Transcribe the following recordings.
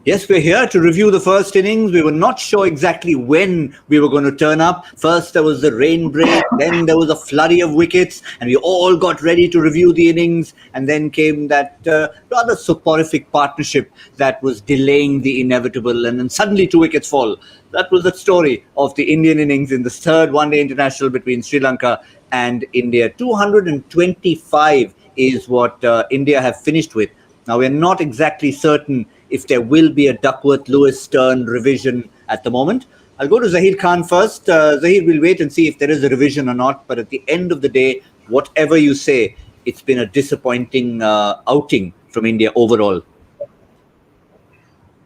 Yes, we're here to review the first innings. We were not sure exactly when we were going to turn up. First, there was the rain break, then there was a flurry of wickets, and we all got ready to review the innings. And then came that rather soporific partnership that was delaying the inevitable. And then suddenly 2 wickets fall. That was the story of the Indian innings in the third one-day international between Sri Lanka and India. 225 is what India have finished with. Now, we're not exactly certain if there will be a Duckworth-Lewis-Stern revision at the moment. I'll go to Zaheer Khan first. Zaheer, we'll wait and see if there is a revision or not. But at the end of the day, whatever you say, it's been a disappointing outing from India overall.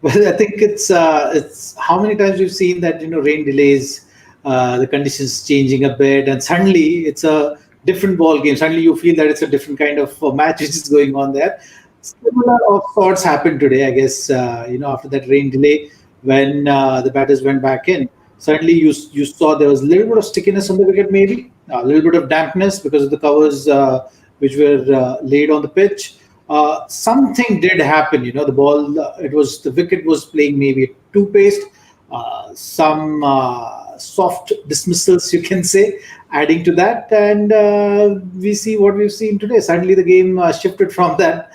Well, I think it's how many times we've seen that, rain delays, the conditions changing a bit, and suddenly it's a different ball game. Suddenly you feel that it's a different kind of match which is going on there. Similar of sorts happened today, I guess. After that rain delay, when the batters went back in, suddenly you saw there was a little bit of stickiness on the wicket, maybe a little bit of dampness because of the covers which were laid on the pitch. Something did happen. The ball, the wicket was playing maybe too paced. Some soft dismissals, you can say, adding to that, and we see what we've seen today. Suddenly the game shifted from that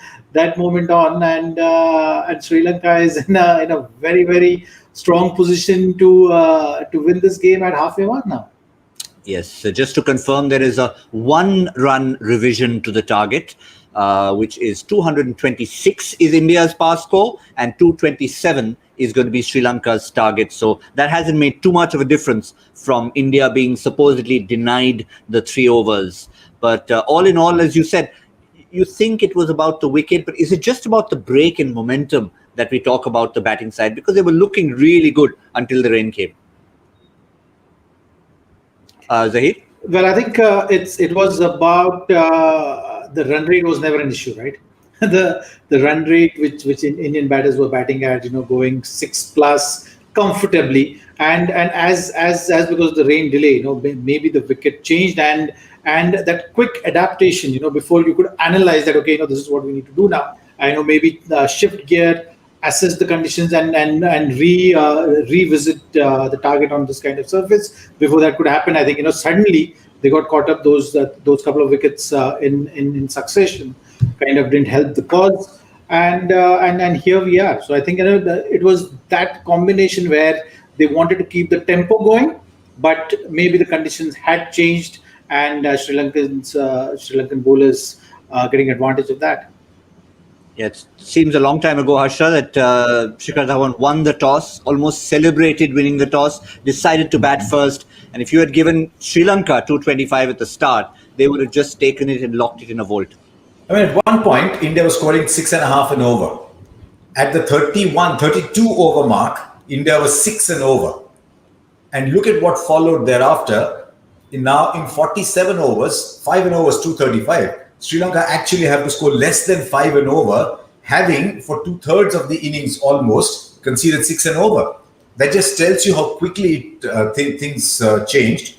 moment on, and Sri Lanka is in a very, very strong position to win this game at halfway mark now. Yes, so just to confirm, there is a 1-run revision to the target, which is 226 is India's pass score, and 227 is going to be Sri Lanka's target. So that hasn't made too much of a difference from India being supposedly denied the 3 overs. But all in all, as you said, you think it was about the wicket, but is it just about the break in momentum that we talk about the batting side? Because they were looking really good until the rain came. Zaheer? Well, I think it was about the run rate was never an issue, right? the run rate which Indian batters were batting at, going 6+ comfortably, and as because of the rain delay, maybe the wicket changed, and that quick adaptation, before you could analyze that, okay, this is what we need to do now. I know, maybe shift gear, assess the conditions, and revisit the target on this kind of surface. Before that could happen, I think suddenly they got caught up. Those couple of wickets in succession kind of didn't help the cause, and here we are. So I think it was that combination where they wanted to keep the tempo going, but maybe the conditions had changed, and Sri Lankan bowlers getting advantage of that. Yeah, it seems a long time ago, Harsha, that Shikhar Dhawan won the toss, almost celebrated winning the toss, decided to bat first. And if you had given Sri Lanka 225 at the start, they would have just taken it and locked it in a vault. I mean, at one point, India was scoring 6.5 and over. At the 32 over mark, India was 6 and over. And look at what followed thereafter. Now in 47 overs, 5 and over is 235. Sri Lanka actually have to score less than 5 and over, having for 2/3 of the innings almost conceded 6 and over. That just tells you how quickly things changed.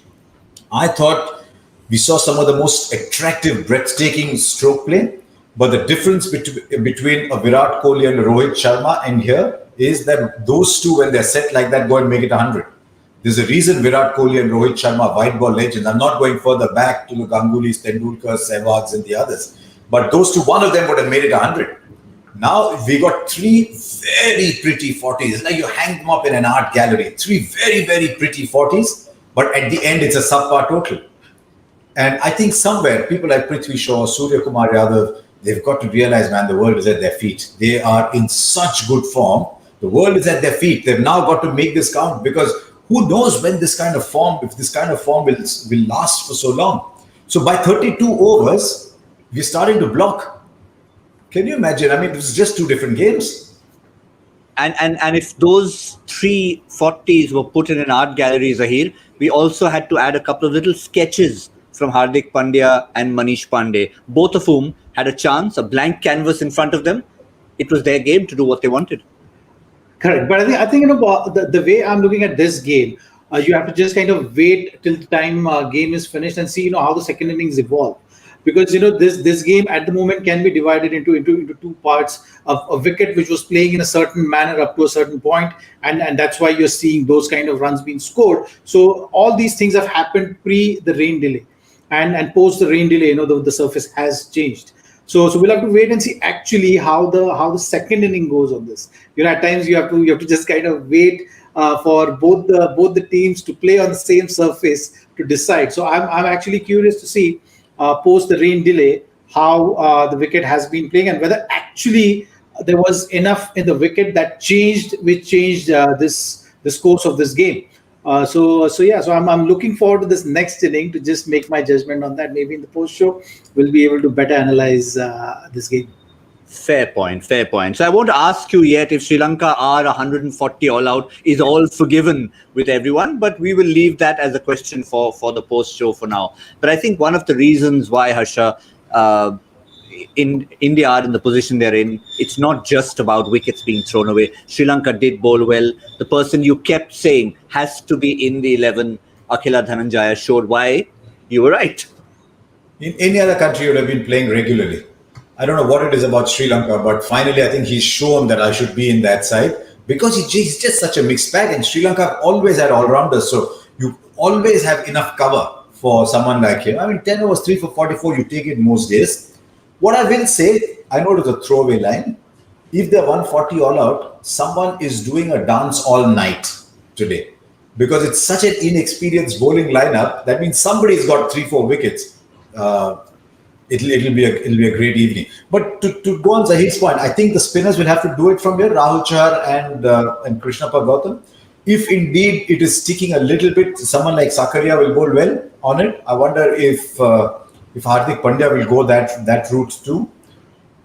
I thought we saw some of the most attractive, breathtaking stroke play, but the difference between a Virat Kohli and a Rohit Sharma and here is that those two, when they're set like that, go and make it 100. There's a reason Virat Kohli and Rohit Sharma are white ball legends. I'm not going further back to the Gangulys, Tendulkar, Sehwags and the others. But those two, one of them would have made it 100. Now we got 3 very pretty 40s. It's like you hang them up in an art gallery. 3 very, very pretty 40s. But at the end, it's a subpar total. And I think somewhere, people like Prithvi Shaw, Surya Kumar Yadav, they've got to realize, man, the world is at their feet. They are in such good form. The world is at their feet. They've now got to make this count, because who knows when this kind of form, if this kind of form will last for so long. So by 32 overs, we're starting to block. Can you imagine? I mean, it was just 2 different games. And if those 3 40s were put in an art gallery, Zaheer, we also had to add a couple of little sketches from Hardik Pandya and Manish Pandey, both of whom had a chance, a blank canvas in front of them. It was their game to do what they wanted. Correct. But I think the way I'm looking at this game, you have to just kind of wait till the time game is finished and see how the second innings evolve. because this game at the moment can be divided into two parts. Of a wicket which was playing in a certain manner up to a certain point, and that's why you're seeing those kind of runs being scored. So all these things have happened pre the rain delay, and post the rain delay, the surface has changed. So we'll have to wait and see actually how the second inning goes on this. At times you have to just kind of wait for both the teams to play on the same surface to decide. So I'm actually curious to see post the rain delay how the wicket has been playing, and whether actually there was enough in the wicket that changed this course of this game. So I'm looking forward to this next inning to just make my judgment on that. Maybe in the post show we'll be able to better analyze this game. Fair point. So I won't ask you yet if Sri Lanka are 140 all out, is all forgiven with everyone, but we will leave that as a question for the post show for now. But I think one of the reasons why, Harsha, in India are in the position they're in, it's not just about wickets being thrown away. Sri Lanka did bowl well. The person you kept saying has to be in the 11, Akila Dhananjaya, showed why you were right. In any other country, you would have been playing regularly. I don't know what it is about Sri Lanka, but finally I think he's shown that I should be in that side, because he's just such a mixed bag, and Sri Lanka have always had all-rounders, so you always have enough cover for someone like him. I mean, 10 overs, 3 for 44, you take it most days. What I will say, I know it is a throwaway line, if they're 140 all out, someone is doing a dance all night today, because it's such an inexperienced bowling lineup. That means somebody's got 3-4 wickets. It'll be a great evening. But to go on Zaheer's point, I think the spinners will have to do it from here. Rahul Chahar and Krishnappa Gautam. If indeed it is sticking a little bit, someone like Sakaria will bowl well on it. I wonder if Hardik Pandya will go that route too.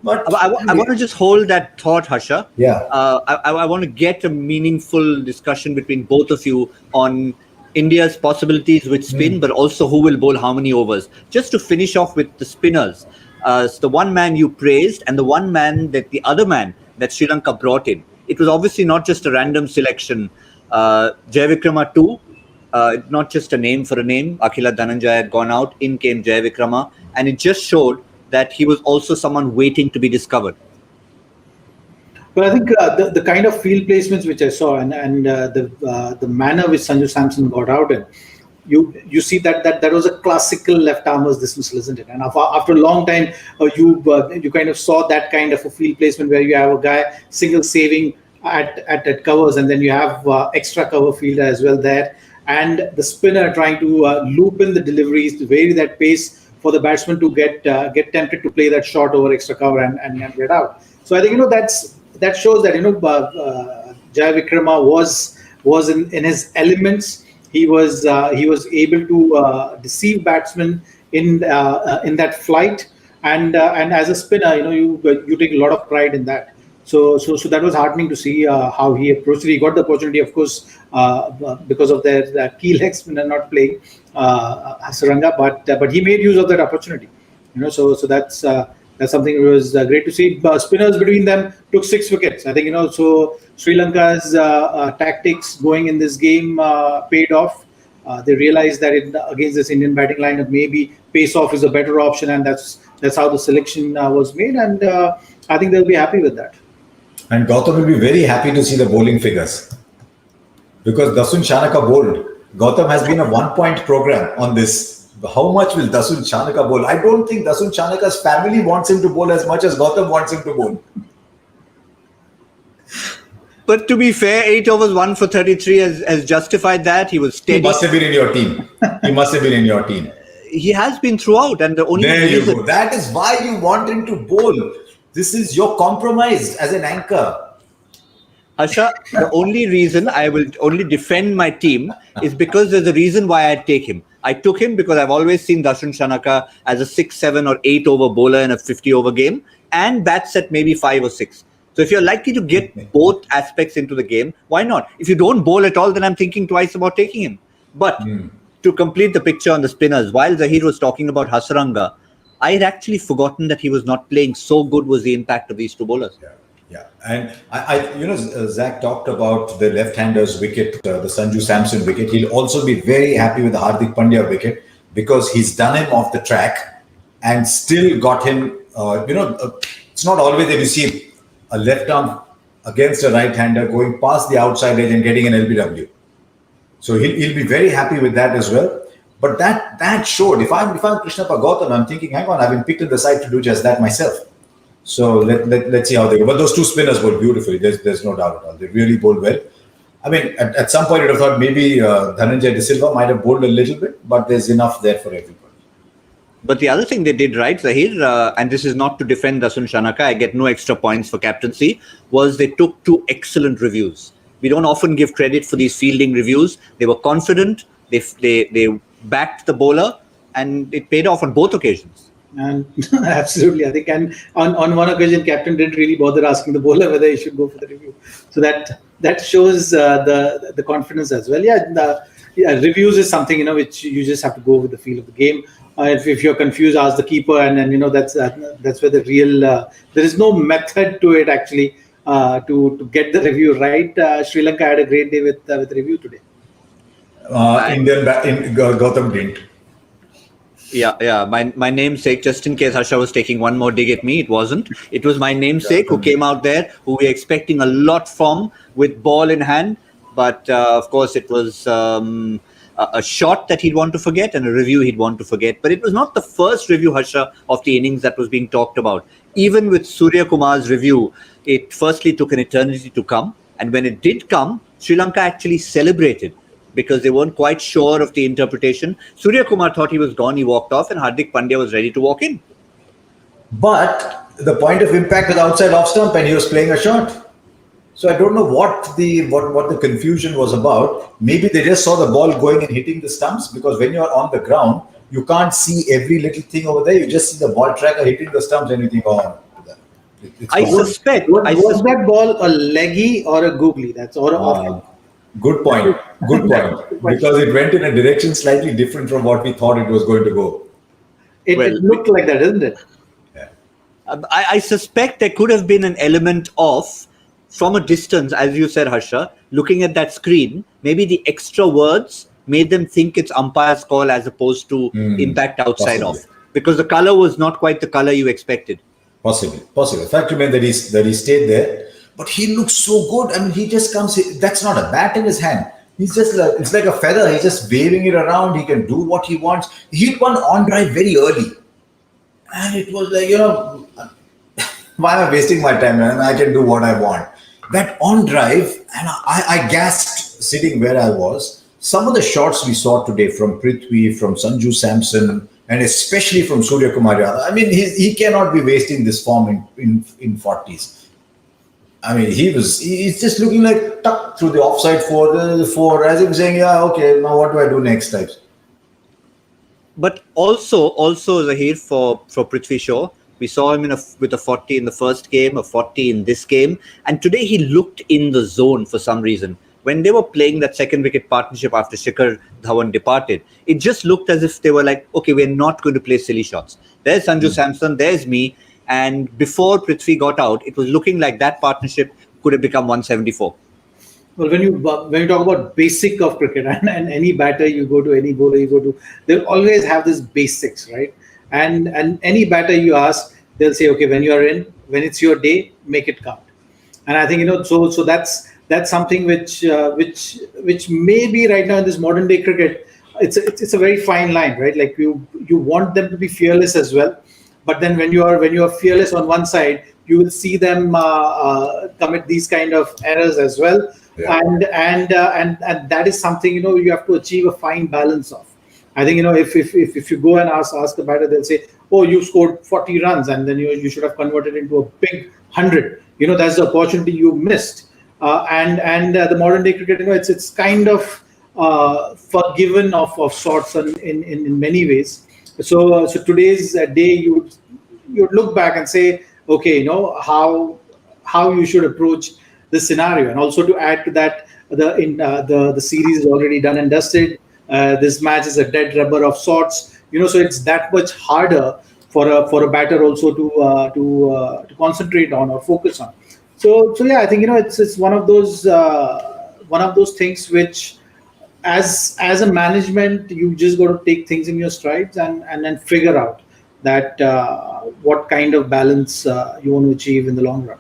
But I want to just hold that thought, Harsha. Yeah. I want to get a meaningful discussion between both of you on India's possibilities with spin, but also who will bowl how many overs. Just to finish off with the spinners, the one man you praised and the other man that Sri Lanka brought in. It was obviously not just a random selection. Jayavikrama too, not just a name for a name. Akila Dhananjaya had gone out, in came Jayavikrama, and it just showed that he was also someone waiting to be discovered. But I think the kind of field placements which I saw and the manner which Sanju Samson got out in, you see that was a classical left armer's dismissal, isn't it? And after a long time, you kind of saw that kind of a field placement where you have a guy single saving at covers, and then you have extra cover fielder as well there, and the spinner trying to loop in the deliveries to vary that pace for the batsman to get tempted to play that short over extra cover and get out. So I think that shows that Jayavikrama was in his elements. He was able to deceive batsmen in that flight, and as a spinner, you take a lot of pride in that. So that was heartening to see how he approached it. He got the opportunity, of course, because of their key leg spinner not playing Hasaranga, but he made use of that opportunity. So that's something that was great to see. Spinners between them took 6 wickets. I think so Sri Lanka's tactics going in this game paid off. They realized that against this Indian batting lineup, maybe pace off is a better option, and that's how the selection was made. And I think they'll be happy with that. And Gautam will be very happy to see the bowling figures, because Dasun Shanaka bowled. Gautam has been a 1-point program on this. How much will Dasun Shanaka bowl? I don't think Dasun Shanaka's family wants him to bowl as much as Gautam wants him to bowl. But to be fair, 8 overs, 1 for 33 has justified that. He was steady. He must have been in your team. He has been throughout, and the only there you go. That is why you want him to bowl. This is your compromise as an anchor. Harsha, the only reason I will only defend my team is because there's a reason why I take him. I took him because I've always seen Dasun Shanaka as a 6, 7 or 8 over bowler in a 50 over game, and bats at maybe 5 or 6. So if you're likely to get both aspects into the game, why not? If you don't bowl at all, then I'm thinking twice about taking him. But to complete the picture on the spinners, while Zaheer was talking about Hasaranga, I had actually forgotten that he was not playing. So good was the impact of these two bowlers. Yeah. And Zach talked about the left-hander's wicket, the Sanju Samson wicket. He'll also be very happy with the Hardik Pandya wicket, because he's done him off the track and still got him. It's not always that you see a left arm against a right-hander going past the outside edge and getting an LBW. So he'll be very happy with that as well. But that showed. If I'm Krishnappa Gautam, I'm thinking, hang on, I've been picked in the side to do just that myself. So let's see how they go. But those two spinners bowled beautifully. There's no doubt at all. They really bowled well. I mean, at some point, you'd have thought maybe Dhananjay De Silva might have bowled a little bit, but there's enough there for everybody. But the other thing they did right, Zaheer, and this is not to defend Dasun Shanaka, I get no extra points for captaincy, was they took two excellent reviews. We don't often give credit for these fielding reviews. They were confident, they backed the bowler, and it paid off on both occasions. And absolutely, I think, and on one occasion, captain didn't really bother asking the bowler whether he should go for the review. So that shows the confidence as well. Reviews is something which you just have to go with the feel of the game. If you're confused, ask the keeper, and then that's where the real there is no method to it actually to get the review right. Sri Lanka had a great day with review today. Gautam didn't. Yeah. My namesake, just in case Harsha was taking one more dig at me, it wasn't. It was my namesake who came out there, who we were expecting a lot from with ball in hand. But of course, it was a shot that he'd want to forget and a review he'd want to forget. But it was not the first review, Harsha, of the innings that was being talked about. Even with Surya Kumar's review, it firstly took an eternity to come. And when it did come, Sri Lanka actually celebrated, because they weren't quite sure of the interpretation. Surya Kumar thought he was gone, he walked off, and Hardik Pandya was ready to walk in. But the point of impact was outside off stump and he was playing a shot. So I don't know what the confusion was about. Maybe they just saw the ball going and hitting the stumps, because when you're on the ground, you can't see every little thing over there. You just see the ball tracker hitting the stumps and you think, I suspect. Was that ball a leggy or a googly? That's or off. Good point. Because it went in a direction slightly different from what we thought it was going to go. It looked like that, didn't it? Yeah. I suspect there could have been an element of, from a distance, as you said, Harsha, looking at that screen, maybe the extra words made them think it's umpire's call as opposed to impact outside off. Because the color was not quite the color you expected. Possibly. The fact remains that he stayed there. But he looks so good. I mean, he just comes. That's not a bat in his hand. He's just it's like a feather. He's just waving it around. He can do what he wants. He hit one on drive very early, and it was like, why am I wasting my time? And I can do what I want. That on drive, and I gasped sitting where I was. Some of the shots we saw today from Prithvi, from Sanju Samson, and especially from Surya Kumar Yadav. I mean, he cannot be wasting this form in 40s. I mean, he's just looking like tucked through the offside four, as if saying, yeah, okay, now what do I do next time? But also Zaheer, for Prithvi Shaw, we saw him with a 40 in the first game, a 40 in this game, and today he looked in the zone for some reason. When they were playing that second wicket partnership after Shikhar Dhawan departed, it just looked as if they were like, okay, we're not going to play silly shots. There's Sanju Samson, there's me. And before Prithvi got out, it was looking like that partnership could have become 174. Well, when you talk about basic of cricket, and any batter you go to, any bowler you go to, they'll always have this basics, right? And any batter you ask, they'll say, okay, when it's your day, make it count. And I think so that's something which may be right now in this modern day cricket, it's a very fine line, right? Like you want them to be fearless as well. But then when you are fearless on one side, you will see them commit these kind of errors as well. Yeah. And that is something you have to achieve a fine balance of. I think if you go and ask the batter, they'll say, oh, you scored 40 runs and then you should have converted into a big 100. That's the opportunity you missed. And the modern day cricket, it's kind of forgiven of sorts in many ways. So today's day, you would look back and say, okay, how you should approach this scenario. And also to add to that, the series is already done and dusted. This match is a dead rubber of sorts. So it's that much harder for a batter also to concentrate on or focus on. So yeah, I think it's one of those things which, as a management, you just got to take things in your strides and then figure out that what kind of balance you want to achieve in the long run.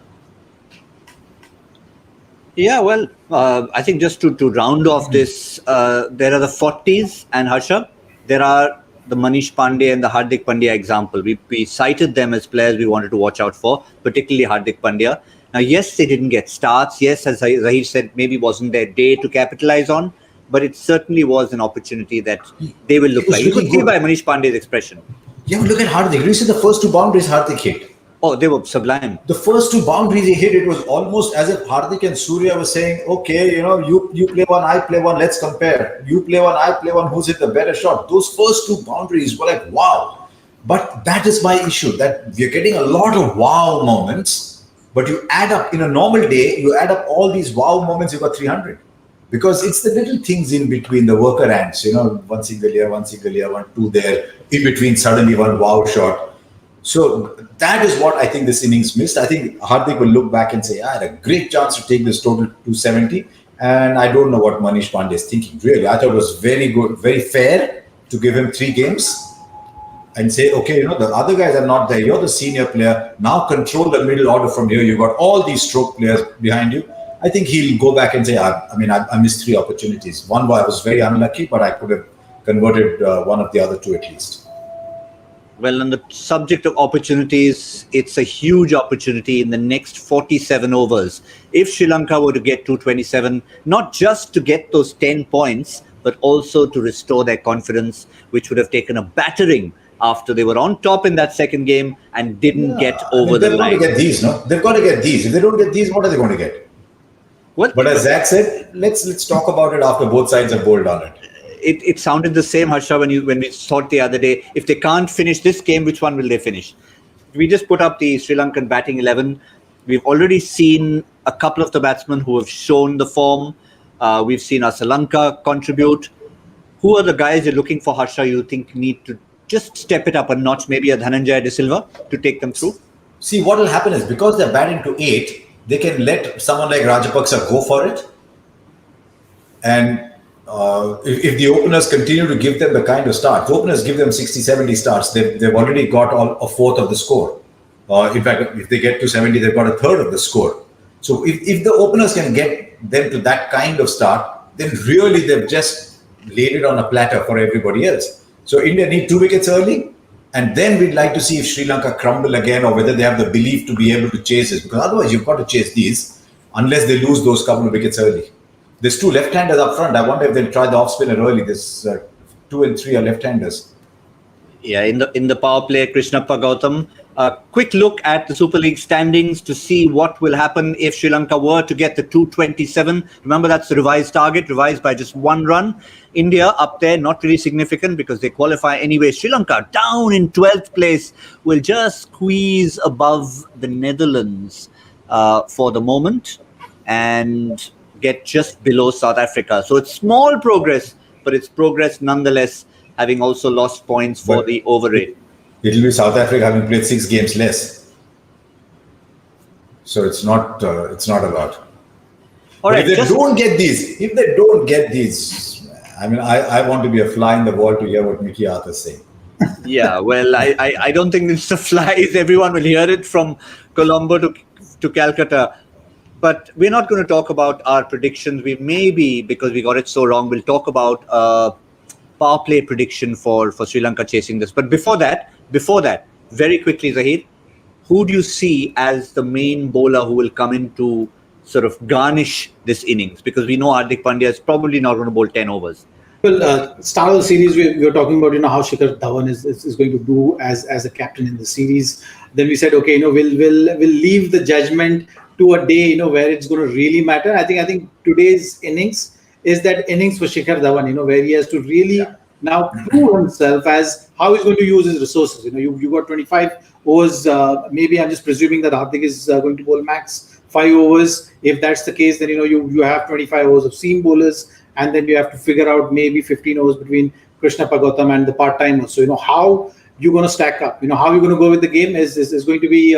Yeah, well, I think just to round off this, there are the 40s, and Harsha, there are the Manish Pandey and the Hardik Pandya example. We cited them as players we wanted to watch out for, particularly Hardik Pandya. Now, yes, they didn't get starts. Yes, as Zaheer said, maybe wasn't their day to capitalize on, but it certainly was an opportunity that they will look like. You could see by Manish Pandey's expression. Yeah, but look at Hardik. You see the first 2 boundaries Hardik hit. Oh, they were sublime. The first 2 boundaries he hit, it was almost as if Hardik and Surya were saying, okay, you play one, I play one, let's compare. You play one, I play one, who's hit the better shot? Those first 2 boundaries were like, wow. But that is my issue, that we're getting a lot of wow moments, but you add up, in a normal day, you add up all these wow moments, you got 300. Because it's the little things in between, the worker ants, one single here, 1, 2 there, in between suddenly one wow shot. So that is what I think this innings missed. I think Hardik will look back and say, I had a great chance to take this total 270. And I don't know what Manish Pandey is thinking, really. I thought it was very good, very fair to give him 3 games and say, okay, the other guys are not there. You're the senior player. Now control the middle order from here. You've got all these stroke players behind you. I think he'll go back and say, I missed 3 opportunities. One where I was very unlucky, but I could have converted one of the other 2 at least. Well, on the subject of opportunities, it's a huge opportunity in the next 47 overs. If Sri Lanka were to get 227, not just to get those 10 points, but also to restore their confidence, which would have taken a battering after they were on top in that second game and didn't get over the line. They've got to get these, no? They've got to get these. If they don't get these, what are they going to get? What? But as Zach said, let's talk about it after both sides have bowled on it. It sounded the same, Harsha, when we thought the other day, if they can't finish this game, which one will they finish? We just put up the Sri Lankan batting 11. We've already seen a couple of the batsmen who have shown the form. We've seen Lanka contribute. Who are the guys you're looking for, Harsha, you think need to just step it up a notch, maybe a Dhananjaya De Silva to take them through? See, what will happen is because they're batting to 8, they can let someone like Rajapaksa go for it. And if the openers continue to give them the kind of start, the openers give them 60, 70 starts, they've already got a fourth of the score. In fact, if they get to 70, they've got a third of the score. So if the openers can get them to that kind of start, then really they've just laid it on a platter for everybody else. So India need 2 wickets early, and then we'd like to see if Sri Lanka crumble again or whether they have the belief to be able to chase this. Because otherwise you've got to chase these unless they lose those couple of wickets early. There's 2 left-handers up front. I wonder if they'll try the off-spinner early. There's 2 and 3 are left-handers. Yeah, in the power play, Krishnappa Gautam. A quick look at the Super League standings to see what will happen if Sri Lanka were to get the 227. Remember, that's the revised target, revised by just 1 run. India up there, not really significant because they qualify anyway. Sri Lanka down in 12th place, will just squeeze above the Netherlands for the moment and get just below South Africa. So it's small progress, but it's progress nonetheless, having also lost points for the over rate. It'll be South Africa having played 6 games less. So it's not a lot. All right, if they don't get these, I mean, I want to be a fly in the wall to hear what Mickey Arthur's saying. Yeah, well, I don't think it's the flies. Everyone will hear it from Colombo to Calcutta. But we're not going to talk about our predictions. We maybe, because we got it so wrong, we'll talk about power play prediction for Sri Lanka chasing this. But before that, very quickly, Zaheer, who do you see as the main bowler who will come in to sort of garnish this innings? Because we know Hardik Pandya is probably not going to bowl 10 overs. Well, start of the series, we were talking about how Shikhar Dhawan is going to do as a captain in the series. Then we said, okay, we'll leave the judgment to a day, where it's going to really matter. I think today's innings is that innings for Shikhar Dhawan, where he has to really now prove himself as how he's going to use his resources. You got 25 overs. Maybe I'm just presuming that Hardik is going to bowl max 5 overs. If that's the case, then you have 25 overs of seam bowlers, and then you have to figure out maybe 15 overs between Krishnappa Gautam and the part-timers. So how you're going to stack up, how you're going to go with the game is going to be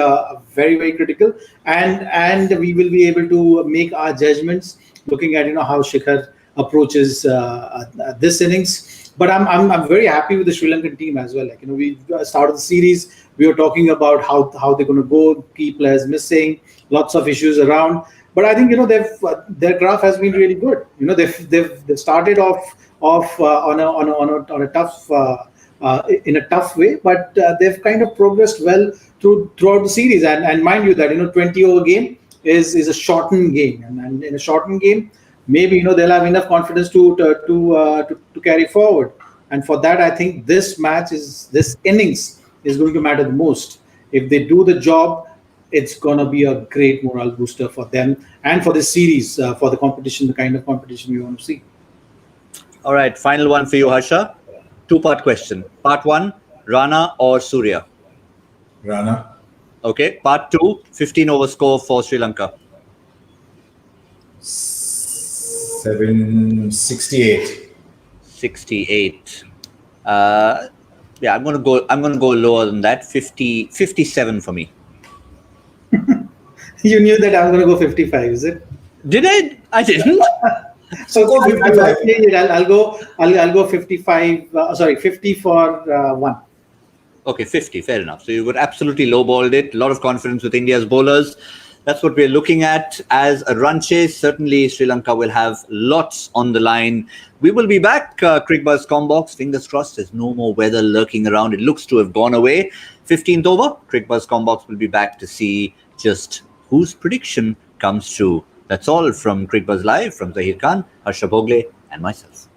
very, very critical, and we will be able to make our judgments looking at how Shikhar approaches this innings. But I'm very happy with the Sri Lankan team as well. Like, we started the series, we were talking about how they're going to go, key players missing, lots of issues around. But I think their graph has been really good. They've started off on a tough in a tough way, but they've kind of progressed well throughout the series. And mind you that 20 over game is a shortened game, and in a shortened game, maybe they'll have enough confidence to carry forward. And for that, I think this innings is going to matter the most. If they do the job, it's going to be a great morale booster for them and for this series, for the competition, the kind of competition we want to see. All right, final one for you, Harsha. Two-part question. Part 1, Rana or Surya? Rana. Okay. Part 2, 15 over score for Sri Lanka. 768. 68. Yeah, I'm gonna go lower than that. 57 for me. You knew that I'm going to go 55, is it? Did I? I didn't. So go 55. I'll go 55. 50 for 1. Okay, 50. Fair enough. So you got absolutely lowballed it. A lot of confidence with India's bowlers. That's what we're looking at as a run chase. Certainly, Sri Lanka will have lots on the line. We will be back. Cricbuzz Combox. Fingers crossed. There's no more weather lurking around. It looks to have gone away. 15th over. Cricbuzz Combox will be back to see just whose prediction comes true. That's all from Cricbuzz Live, from Zaheer Khan, Harsha Bhogle, and myself.